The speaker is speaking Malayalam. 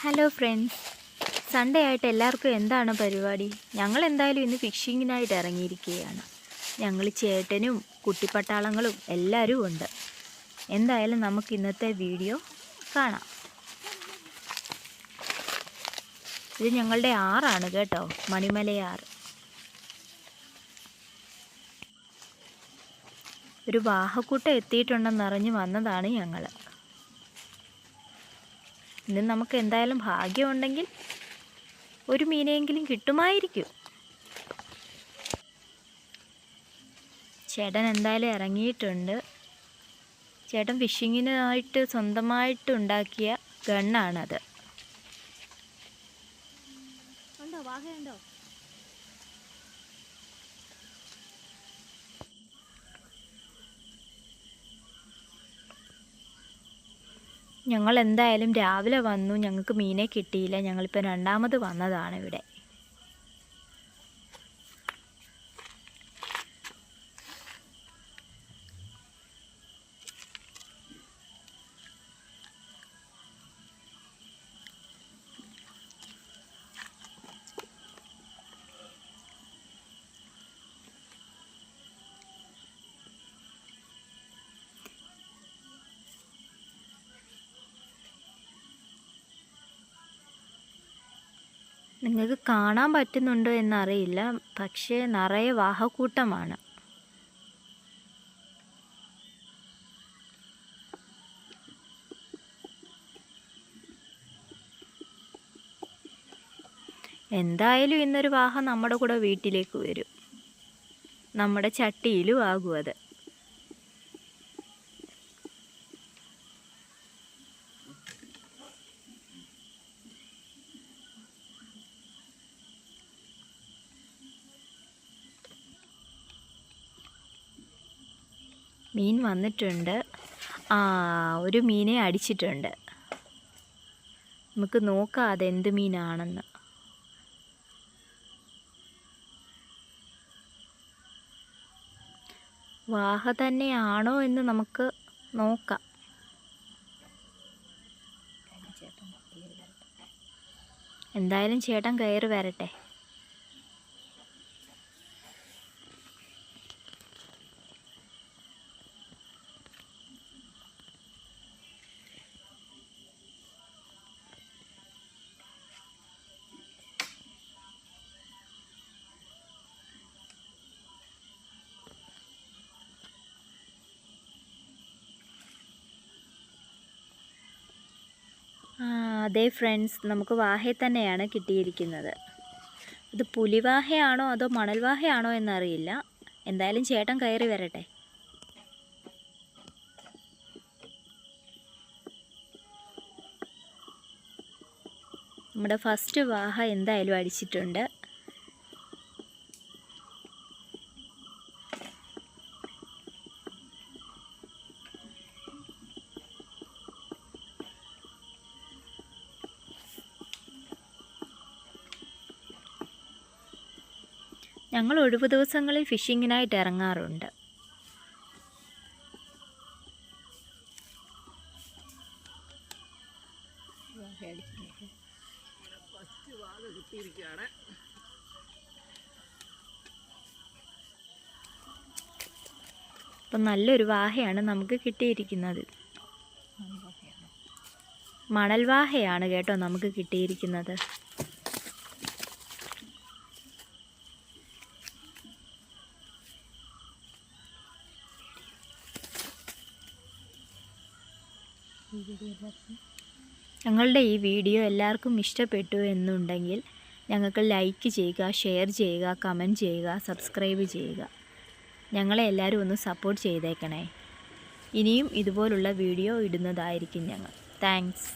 ഹലോ ഫ്രണ്ട്സ്, സൺഡേ ആയിട്ട് എല്ലാവർക്കും എന്താണ് പരിപാടി? ഞങ്ങൾ എന്തായാലും ഇന്ന് ഫിഷിങ്ങിനായിട്ട് ഇറങ്ങിയിരിക്കുകയാണ്. ഞങ്ങൾ ചേട്ടനും കുട്ടിപ്പട്ടാളങ്ങളും എല്ലാവരും ഉണ്ട്. എന്തായാലും നമുക്ക് ഇന്നത്തെ വീഡിയോ കാണാം. ഇത് ഞങ്ങളുടെ ആറാണ് കേട്ടോ, മണിമലയാറ്. ഒരു വാഹക്കൂട്ടം എത്തിയിട്ടുണ്ടെന്നറിഞ്ഞ് വന്നതാണ് ഞങ്ങൾ. ഇന്ന് നമുക്ക് എന്തായാലും ഭാഗ്യമുണ്ടെങ്കിൽ ഒരു മീനെങ്കിലും കിട്ടുമായിരിക്കും. ചേട്ടൻ എന്തായാലും ഇറങ്ങിയിട്ടുണ്ട്. ചേട്ടൻ ഫിഷിങ്ങിനായിട്ട് സ്വന്തമായിട്ട് ഉണ്ടാക്കിയ ഗണ്ണാണത്. ഉണ്ടോ വാഹയുണ്ടോ? ഞങ്ങൾ എന്തായാലും രാവിലെ വന്നു, ഞങ്ങൾക്ക് മീനെ കിട്ടിയില്ല. ഞങ്ങളിപ്പോൾ രണ്ടാമത് വന്നതാണ് ഇവിടെ. നിങ്ങൾക്ക് കാണാൻ പറ്റുന്നുണ്ടോ എന്നറിയില്ല, പക്ഷേ നിറയെ വാഹക്കൂട്ടമാണ്. എന്തായാലും ഇന്നൊരു വാഹ നമ്മുടെ കൂടെ വീട്ടിലേക്ക് വരും. നമ്മുടെ ചട്ടിയിലും ആകും അത്. മീൻ വന്നിട്ടുണ്ട്. ഒരു മീനെ അടിച്ചിട്ടുണ്ട്. നമുക്ക് നോക്കാം അതെന്ത് മീനാണെന്ന്. വാഹ തന്നെയാണോ എന്ന് നമുക്ക് നോക്കാം. എന്തായാലും ചേട്ടൻ കയറി വരട്ടെ. അതെ ഫ്രണ്ട്സ്, നമുക്ക് വാഹയെ തന്നെയാണ് കിട്ടിയിരിക്കുന്നത്. ഇത് പുലിവാഹയാണോ അതോ മണൽവാഹയാണോ എന്നറിയില്ല. എന്തായാലും ചേട്ടൻ കയറി വരട്ടെ. നമ്മുടെ ഫസ്റ്റ് വാഹ എന്തായാലും അടിച്ചിട്ടുണ്ട്. ഞങ്ങൾ ഒഴിവ് ദിവസങ്ങളിൽ ഫിഷിങ്ങിനായിട്ട് ഇറങ്ങാറുണ്ട്. അപ്പം നല്ലൊരു വാഹയാണ് നമുക്ക് കിട്ടിയിരിക്കുന്നത്. മണൽവാഹയാണ് കേട്ടോ നമുക്ക് കിട്ടിയിരിക്കുന്നത്. ഞങ്ങളുടെ ഈ വീഡിയോ എല്ലാവർക്കും ഇഷ്ടപ്പെട്ടു എന്നുണ്ടെങ്കിൽ ഞങ്ങൾക്ക് ലൈക്ക് ചെയ്യുക, ഷെയർ ചെയ്യുക, കമൻറ്റ് ചെയ്യുക, സബ്സ്ക്രൈബ് ചെയ്യുക. ഞങ്ങളെ എല്ലാവരും ഒന്ന് സപ്പോർട്ട് ചെയ്തേക്കണേ. ഇനിയും ഇതുപോലുള്ള വീഡിയോ ഇടുന്നതായിരിക്കും ഞങ്ങൾ. താങ്ക്സ്.